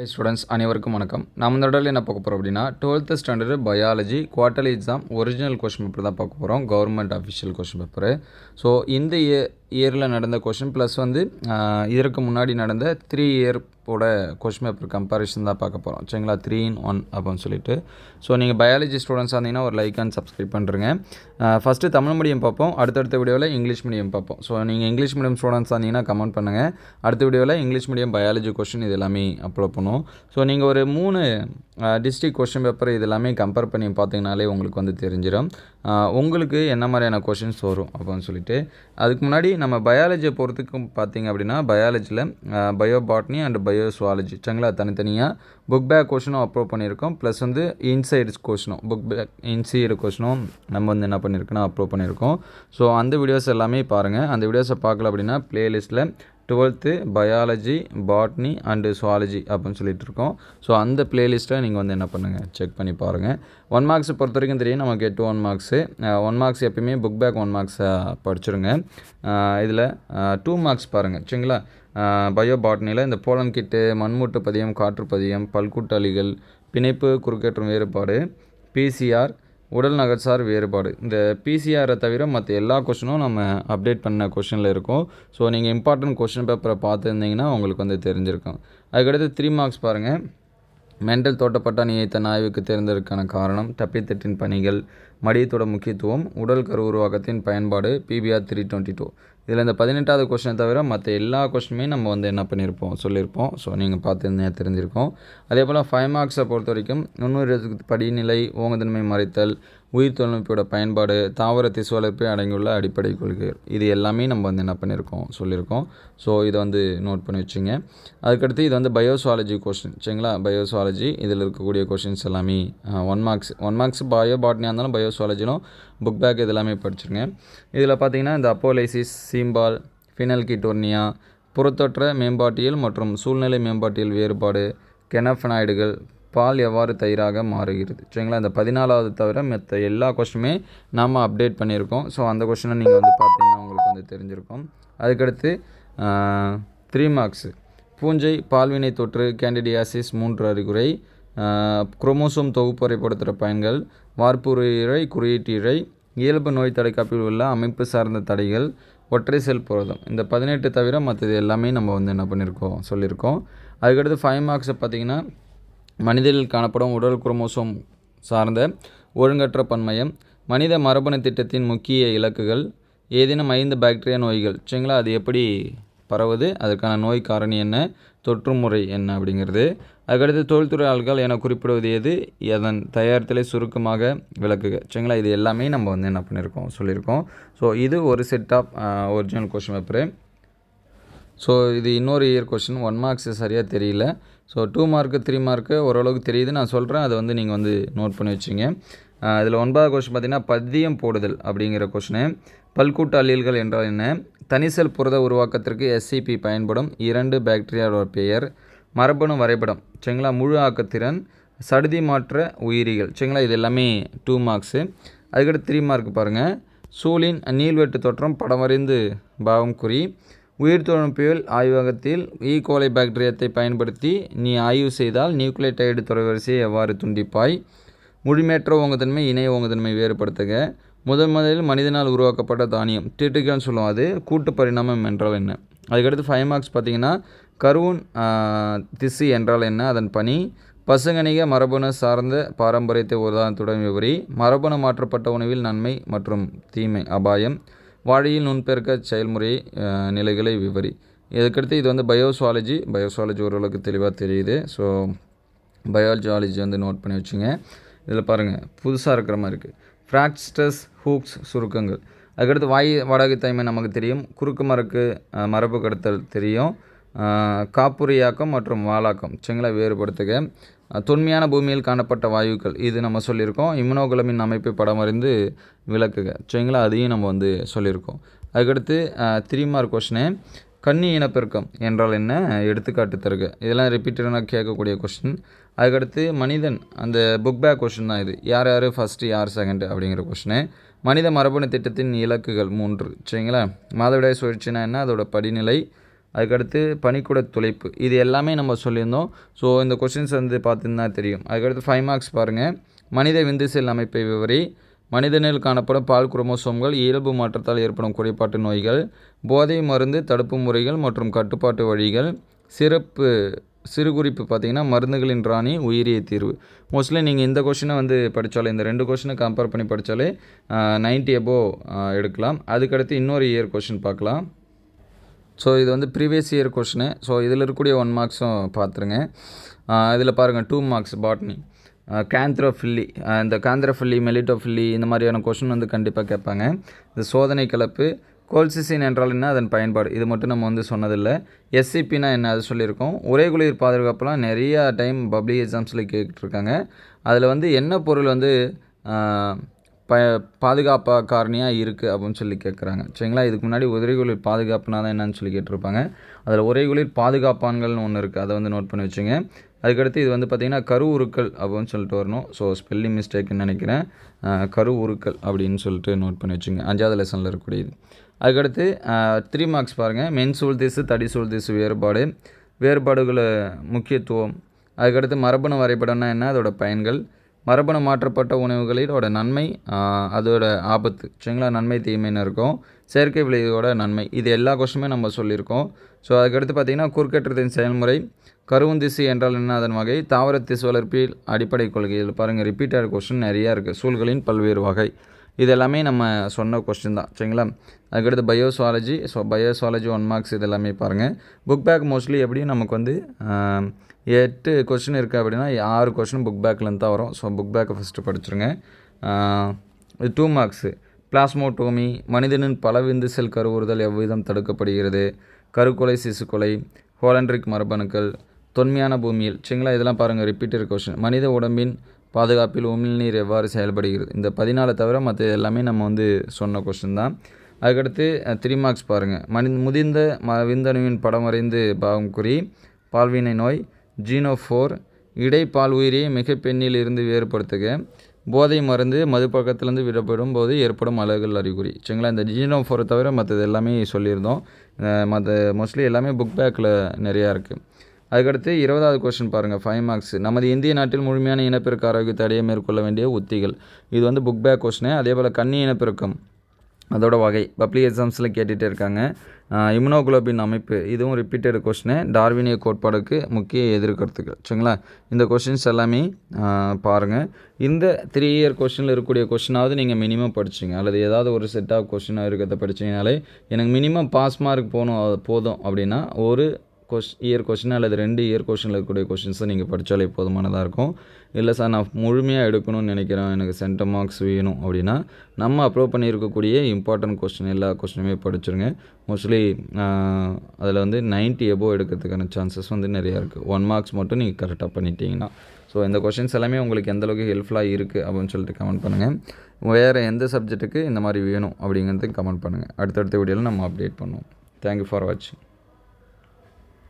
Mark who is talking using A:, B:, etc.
A: Students அனைவருக்கும் வணக்கம். நம்ம இந்த இடத்துல என்ன பார்க்க போகிறோம் அப்படின்னா 12th standard biology quarterly exam original question paper தான் பார்க்க போகிறோம். Government official question paper. So இந்த இயரில் நடந்த கொஸ்டின் ப்ளஸ் இதற்கு முன்னாடி நடந்த 3 இயரோட கொஸ்டின் பேப்பர் கம்பேரிஷன் தான் பார்க்க போகிறோம். சரிங்களா, 3 in 1 அப்படின்னு சொல்லிட்டு. ஸோ நீங்கள் பயாலஜி ஸ்டூடெண்ட்ஸாக இருந்தீங்கன்னா ஒரு லைக் அண்ட் சப்ஸ்கிரைப் பண்ணுறேங்க. ஃபஸ்ட்டு தமிழ் மீடியம் பார்ப்போம், அடுத்தடுத்த வீடியோவில் இங்கிலீஷ் மீடியம் பார்ப்போம். ஸோ நீங்கள் இங்கிலீஷ் மீடியம் ஸ்டூடெண்ட்ஸாக இருந்தீங்கன்னா கமெண்ட் பண்ணுங்கள். அடுத்த வீடியோவில் இங்கிலீஷ் மீடியம் பயாலஜி கொஸ்டின் இது எல்லாமே அப்லோட் பண்ணுவோம். ஸோ நீங்கள் ஒரு 3 டிஸ்ட்ரிக்ட் கொஸ்டின் பேப்பர் இது எல்லாமே கம்பேர் பண்ணி பார்த்தீங்கனாலே உங்களுக்கு தெரிஞ்சிடும் உங்களுக்கு என்ன மாதிரியான கொஷின்ஸ் வரும் அப்படின்னு சொல்லிட்டு. அதுக்கு முன்னாடி நம்ம பயாலஜியை பொறுத்துக்கும் பார்த்தீங்க அப்படின்னா பயாலஜியில் பயோபாட்னி அண்ட் பயோசுவாலஜி சரிங்களா தனித்தனியாக புக் பேக் கொஷினும் அப்லோட் பண்ணியிருக்கோம். ப்ளஸ் இன்சைடு கொஷினும் புக் பேக் இன்சைடு கொஷினும் நம்ம என்ன பண்ணியிருக்கோன்னா அப்லோட் பண்ணியிருக்கோம். ஸோ அந்த வீடியோஸ் எல்லாமே பாருங்கள். அந்த வீடியோஸை பார்க்கல அப்படின்னா ப்ளேலிஸ்ட்டில் 12th biology botany and zoology அப்படின்னு சொல்லிட்டு இருக்கோம். ஸோ அந்த பிளேலிஸ்ட்டை நீங்கள் என்ன பண்ணுங்கள் செக் பண்ணி பாருங்கள். 1 மார்க்ஸ் பொறுத்த வரைக்கும் தெரியும் நமக்கு 8 1 மார்க்ஸு. 1 மார்க்ஸ் எப்பயுமே புக் பேக் 1 மார்க்ஸை படிச்சுருங்க. இதில் 2 மார்க்ஸ் பாருங்கள் சரிங்களா. பயோ பாட்னியில் இந்த போலன் கிட்டு, மண்மூட்டு பதியம், காற்று பதியம், பல்கூட்டாளிகள், பிணைப்பு குறுக்கேற்றம் வேறுபாடு, பிசிஆர், உடல் நகர்சார் வேறுபாடு. இந்த பிசிஆரை தவிர மற்ற எல்லா கொஷினும் நம்ம அப்டேட் பண்ண கொஷினில் இருக்கும். ஸோ நீங்கள் இம்பார்ட்டன்ட் கொஷின் பேப்பரை பார்த்துருந்தீங்கன்னா உங்களுக்கு தெரிஞ்சிருக்கும். அதுக்கடுத்து 3 மார்க்ஸ் பாருங்கள். மெண்டல் தோட்டப்பட்ட நியத்தன் ஆய்வுக்கு தேர்ந்ததற்கான காரணம், டப்பித்தட்டின் பணிகள், மடியத்தோட முக்கியத்துவம், உடல் கரு உருவாக்கத்தின் பயன்பாடு, PBR 322. இதில் இந்த 18வது கொஸ்டினை தவிர மற்ற எல்லா கொஸ்டினுமே நம்ம என்ன பண்ணியிருப்போம் சொல்லியிருப்போம். ஸோ நீங்கள் பார்த்து தெரிஞ்சிருக்கோம். அதே போல் 5 மார்க்ஸை பொறுத்த வரைக்கும் நுண்ணுயிர் படிநிலை, ஓங்குதன்மை மறைத்தல், உயிர் தொழில்நுட்போட பயன்பாடு, தாவர திசு வளர்ப்பை அடங்கியுள்ள அடிப்படை கொள்கைகள், இது எல்லாமே நம்ம என்ன பண்ணியிருக்கோம் சொல்லியிருக்கோம். ஸோ இதை நோட் பண்ணி வச்சுங்க. அதுக்கடுத்து இது பயோசுவாலஜி கொஸ்டின் சரிங்களா. பயோசுவாலஜி இதில் இருக்கக்கூடிய கொஸ்டின்ஸ் எல்லாமே 1 மார்க்ஸ் பயோ பாட்னியாக இருந்தாலும் பயோசுவாலஜிலும் புக் பேக் இது எல்லாமே படிச்சுருங்க. இதில் பார்த்தீங்கன்னா இந்த அப்போலைசிஸ், சீம்பால், ஃபினல் கீட்டோர்னியா, புறத்தொற்ற மேம்பாட்டியல் மற்றும் சூழ்நிலை மேம்பாட்டியல் வேறுபாடு, கெனஃபனாய்டுகள், பால் எவ்வாறு தயிராக மாறுகிறது சரிங்களா. இந்த 14வது தவிர மற்ற எல்லா கொஸ்டினுமே நாம் அப்டேட் பண்ணியிருக்கோம். ஸோ அந்த கொஸ்டினை நீங்கள் பார்த்தீங்கன்னா உங்களுக்கு தெரிஞ்சிருக்கும். அதுக்கடுத்து 3 மார்க்ஸு பூஞ்சை, பால்வினை தொற்று, கேண்டிடியாசிஸ் 3 அறிகுறை, குரோமோசோம் தொகுப்பு வரைபடுத்துகிற பயன்கள், வார்ப்புரு இழை, குறியீட்டு இழை, இயல்பு நோய் தடைக்காப்பில் உள்ள அமைப்பு சார்ந்த தடைகள், ஒற்றை செல் புரதம். இந்த 18 தவிர மற்றது எல்லாமே நம்ம என்ன பண்ணியிருக்கோம் சொல்லியிருக்கோம். அதுக்கடுத்து 5 மார்க்ஸை பார்த்திங்கன்னா மனிதனில் காணப்படும் உடல் குரோமோசோம் சார்ந்த ஒழுங்கற்ற பன்மயம், மனித மரபணு திட்டத்தின் முக்கிய இலக்குகள், ஏதேனும் 5 பாக்டீரியா நோய்கள் சரிங்களா, அது எப்படி பரவுது, அதற்கான நோய் காரணி என்ன, தொற்று முறை என்ன அப்படிங்கிறது. அதுக்கடுத்து தொழில்துறை ஆள்கள் என குறிப்பிடுவது எது, அதன் தயாரித்தலை சுருக்கமாக விளக்குக சரிங்களா. இது எல்லாமே நம்ம என்ன பண்ணியிருக்கோம் சொல்லியிருக்கோம். ஸோ இது ஒரு set of original question paper. So இது இன்னொரு இயர் கொஸ்டின் 1 மார்க்ஸ் சரியாக தெரியல. ஸோ 2 மார்க்கு 3 மார்க்கு ஓரளவுக்கு தெரியுது, நான் சொல்கிறேன். அதை நீங்கள் நோட் பண்ணி வச்சிங்க. இதில் 9வது கொஸ்டின் பார்த்திங்கன்னா பதியம் போடுதல் அப்படிங்கிற கொஸ்டினு. பல்கூட்டு அல்லீல்கள் என்றால் என்ன, தனிசெல் புரத உருவாக்கத்திற்கு SCP பயன்படும் 2 பாக்டீரியாவோட பெயர், மரபணு வரைபடம் சரிங்களா, முழு ஆக்கத்திறன், சடுதி மாற்ற உயிரிகள் சரிங்களா. இது எல்லாமே 2 மார்க்ஸு. அதுக்கடுத்து 3 மார்க் பாருங்கள். சூழின் நீள்வெட்டு தோற்றம் படம் வரைந்து பாவம் குறி, உயிர் தொழில்நுட்பியல் ஆய்வகத்தில் ஈகோலை பாக்டீரியத்தை பயன்படுத்தி நீ ஆய்வு செய்தால் நியூக்ளியோடைடு தொடர்வரிசையை எவ்வாறு துண்டிப்பாய், முழுமையற்ற ஓங்குதன்மை, இணைய ஓங்குதன்மை வேறுபடுத்துக, முதலில் மனிதனால் உருவாக்கப்பட்ட தானியம் டிட்ரிகன்னு சொல்லுவோம், அது கூட்டு பரிணாமம் என்றால் என்ன. அதுக்கடுத்து 5 மார்க்ஸ் பார்த்திங்கன்னா கருவுன் திசு என்றால் என்ன, அதன் பணி, பசுங்கணிக மரபணு சார்ந்த பாரம்பரியத்தை உதாரணத்துடன் விவரி, மரபணு மாற்றப்பட்ட உணவில் நன்மை மற்றும் தீமை, அபாயம், வாழையில் நுண்பெருக்க செயல்முறை நிலைகளை விவரி. இதுக்கடுத்து இது பயோசுவாலஜி ஓரளவுக்கு தெளிவாக தெரியுது. ஸோ பயோஜாலஜி நோட் பண்ணி வச்சுங்க. இதில் பாருங்கள் புதுசாக இருக்கிற மாதிரி இருக்குது. ஃப்ராக்ஸ்டஸ் ஹூக்ஸ் சுருக்கங்கள். அதுக்கடுத்து வாடகை தன்மை நமக்கு தெரியும், குறுக்கு மரக்கு மரபு கடத்தல் தெரியும், காப்புரியாக்கம் மற்றும் வாலாக்கம் சரிங்களா வேறுபடுத்துக, தொன்மையான பூமியில் காணப்பட்ட வாயுக்கள் இது நம்ம சொல்லியிருக்கோம், இம்யூனோகுளமின் அமைப்பை படம் அறிந்து விளக்குக சரிங்களா, அதையும் நம்ம சொல்லியிருக்கோம். அதுக்கடுத்து 3 மார்க் கொஸ்டினு, கன்னி இனப்பெருக்கம் என்றால் என்ன, எடுத்துக்காட்டு தருக. இதெல்லாம் ரிப்பீட்டடாக கேட்கக்கூடிய கொஸ்டின். அதுக்கடுத்து மனிதன், அந்த புக் பேக் கொஸ்டின் தான் இது, யார் ஃபஸ்ட்டு யார் செகண்டு அப்படிங்கிற கொஸ்டினு. மனித மரபணு திட்டத்தின் இலக்குகள் 3 சரிங்களா. மாதவிடாய் சுழற்சினா என்ன, அதோட படிநிலை, அதுக்கடுத்து பனிக்கூட துளைப்பு, இது எல்லாமே நம்ம சொல்லியிருந்தோம். ஸோ இந்த கொஷின்ஸ் வந்து பார்த்திங்கன்னா தெரியும். அதுக்கடுத்து 5 மார்க்ஸ் பாருங்கள். மனித விந்து செல் அமைப்பை விவரி. மனிதனில் காணப்படும் பால் குரோமோசோம்கள், இயல்பு மாற்றத்தால் ஏற்படும் குறைபாட்டு நோய்கள், போதை மருந்து தடுப்பு முறைகள் மற்றும் கட்டுப்பாட்டு வழிகள். சிறு குறிப்பு பார்த்திங்கன்னா மருந்துகளின் ராணி உயிரிய தீர்வு. மோஸ்ட்லி நீங்கள் இந்த கொஷினை வந்து படித்தாலே, இந்த 2 கொஷினை கம்பேர் பண்ணி படித்தாலே 90 above எடுக்கலாம். அதுக்கடுத்து இன்னொரு இயர் கொஷின் பார்க்கலாம். ஸோ இது வந்து ப்ரீவியஸ் இயர் கொஷினு. ஸோ இதில் இருக்கக்கூடிய 1 மார்க்ஸும் பார்த்துருங்க. இதில் பாருங்கள் 2 மார்க்ஸ் பாட்னி. கேந்த்ரோஃபில்லி, இந்த கேந்த்ரோஃபில்லி, மெலிட்டோஃபில்லி, இந்த மாதிரியான கொஷின் வந்து கண்டிப்பாக கேட்பாங்க. இந்த சோதனை கலப்பு. கோல்சிசின் என்றால் என்ன, அதன் பயன்பாடு, இது மட்டும் நம்ம வந்து சொன்னதில்லை. எஸ்சிபினா என்ன, அது சொல்லியிருக்கோம். ஒரே குளிர் பாதுகாப்புலாம் நிறையா டைம் பப்ளிக் எக்ஸாம்ஸில் கேட்டுருக்காங்க. அதில் வந்து என்ன பொருள் வந்து பாதுகாப்பாக காரணியாக இருக்குது அப்படின்னு சொல்லி கேட்குறாங்க. சரிங்களா. இதுக்கு முன்னாடி உறைகுளிர் பாதுகாப்புனா தான் என்னன்னு சொல்லி கேட்டிருப்பாங்க. அதில் உறைகுளிர் பாதுகாப்பான்கள்னு ஒன்று இருக்குது, அதை வந்து நோட் பண்ணி வச்சுங்க. அதுக்கடுத்து இது வந்து பார்த்திங்கன்னா கரு உருக்கள் அப்படின்னு சொல்லிட்டு வரணும். ஸோ ஸ்பெல்லிங் மிஸ்டேக்குன்னு நினைக்கிறேன். கரு உருக்கள் அப்படின்னு சொல்லிட்டு நோட் பண்ணி வச்சுங்க, 5வது லெசனில் இருக்கக்கூடியது. அதுக்கடுத்து 3 மார்க்ஸ் பாருங்கள். மென்சூல் திசு தடிசூல் திசு வேறுபாடுகளை முக்கியத்துவம். அதுக்கடுத்து மரபணு வரைபடம்னா என்ன, அதோட பயன்கள். மரபணு மாற்றப்பட்ட உணவுகளோட நன்மை, அதோட ஆபத்து. சரிங்களா. நன்மை தீமைன்னு இருக்கும். செயற்கை விளைவோட நன்மை, இது எல்லா கொஷனுமே நம்ம சொல்லியிருக்கோம். ஸோ அதுக்கடுத்து பார்த்திங்கன்னா குறுக்கேற்றத்தின் செயல்முறை. கருவுந்திசு என்றால் என்ன, அதன் வகை. தாவர திசு வளர்ப்பில் அடிப்படை கொள்கைகள். பாருங்கள் ரிப்பீட்டட் கொஸ்டின் நிறையா இருக்குது. சூழ்களின் பல்வேறு வகை, இது எல்லாமே நம்ம சொன்ன கொஸ்டின் தான். சரிங்களா. அதுக்கடுத்து பயோசுவாலஜி. ஸோ பயோசுவாலஜி 1 மார்க்ஸ், இது எல்லாமே பாருங்கள். புக் பேக் மோஸ்ட்லி எப்படியும் நமக்கு வந்து 8 கொஸ்டின் இருக்குது அப்படின்னா 6 கொஸ்டின் புக் பேக்லேருந்து தான் வரும். ஸோ புக் பேக்கை ஃபஸ்ட்டு படிச்சுருங்க. 2 மார்க்ஸு. பிளாஸ்மோட்டோமி. மனிதனின் பலவிந்து செல் கருவுறுதல் எவ்விதம் தடுக்கப்படுகிறது. கருக்கொலை சிசுக்கொலை. ஹோலண்ட்ரிக் மரபணுக்கள். தொன்மையான பூமியில். சரிங்களா. இதெல்லாம் பாருங்கள் ரிப்பீட்டட் கொஸ்டின். மனித உடம்பின் பாதுகாப்பில் உமிழ்நீர் எவ்வாறு செயல்படுகிறது. இந்த 14 தவிர மற்ற எல்லாமே நம்ம வந்து சொன்ன கொஸ்டின் தான். அதுக்கடுத்து 3 மார்க்ஸ் பாருங்கள். முதிர்ந்த விந்தணுவின் படம் வரைந்து பாவம் குறி. பால்வினை நோய். ஜீனோஃபோர். இடைப்பால் உயிரியை மிக பெண்ணில் இருந்து வேறுபடுத்துக. போதை மருந்து மதுப்பழக்கத்திலேருந்து விடப்படும் போது ஏற்படும் அழகுகள் அறிகுறி. சரிங்களா. இந்த ஜீனோஃபோரை தவிர மற்றது எல்லாமே சொல்லியிருந்தோம். மற்ற மோஸ்ட்லி எல்லாமே புக் பேக்கில் நிறையா இருக்குது. அதுக்கடுத்து 20வது கொஸ்டின் பாருங்கள். 5 மார்க்ஸ். நமது இந்திய நாட்டில் முழுமையான இனப்பெருக்க ஆரோக்கியத்தை அடைய மேற்கொள்ள வேண்டிய உத்திகள். இது வந்து புக் பேக் கொஸ்டின். அதே போல் கன்னி இனப்பெருக்கம், அதோட வகை பப்ளிக் எக்ஸாம்ஸில் கேட்டுகிட்டே இருக்காங்க. இம்யூனோகுளோபின் அமைப்பு, இதுவும் ரிப்பீட்டட் கொஸ்டின். டார்வினிய கோட்பாடுக்கு முக்கிய எதிர்கருத்துக்கள். சரிங்களா. இந்த கொஸ்டின்ஸ் எல்லாமே பாருங்கள். இந்த 3 இயர் கொஸ்டினில் இருக்கக்கூடிய கொஸ்டினாவது நீங்கள் மினிமம் படிச்சிங்க, அல்லது ஏதாவது ஒரு செட் ஆஃப் கொஸ்டினாக இருக்கிறத படிச்சிங்கனாலே எனக்கு மினிமம் பாஸ் மார்க் போதும் அப்படின்னா ஒரு இயர் கொஸ்டின் அல்லது 2 இயர் கொஸ்டினில் இருக்கக்கூடிய கொஸ்டின்ஸை நீங்கள் படித்தாலே போதுமானதாக இருக்கும். இல்லை சார் நான் முழுமையாக எடுக்கணும்னு நினைக்கிறேன், எனக்கு சென்டம் மார்க்ஸ் வேணும் அப்படின்னா நம்ம அப்லோட் பண்ணியிருக்கக்கூடிய இம்பார்ட்டன்ட் கொஸ்டின் எல்லா கொஸ்டினுமே படிச்சிருங்க. மோஸ்ட்லி அதில் வந்து 90 above எடுக்கிறதுக்கான சான்சஸ் வந்து நிறையா இருக்குது. 1 மார்க்ஸ் மட்டும் நீங்கள் கரெக்டாக பண்ணிட்டீங்கன்னா. ஸோ இந்த கொஸ்டின்ஸ் எல்லாமே உங்களுக்கு எந்தளவுக்கு ஹெல்ப்ஃபுல்லாக இருக்குது அப்படின்னு சொல்லிட்டு கமெண்ட் பண்ணுங்கள். வேறு எந்த சப்ஜெக்ட்டுக்கு இந்த மாதிரி வேணும் அப்படிங்கிறதுக்கு கமெண்ட் பண்ணுங்கள். அடுத்தடுத்த வீடியோவில் நம்ம அப்டேட் பண்ணுவோம். தேங்க்யூ ஃபார் வாட்சிங்.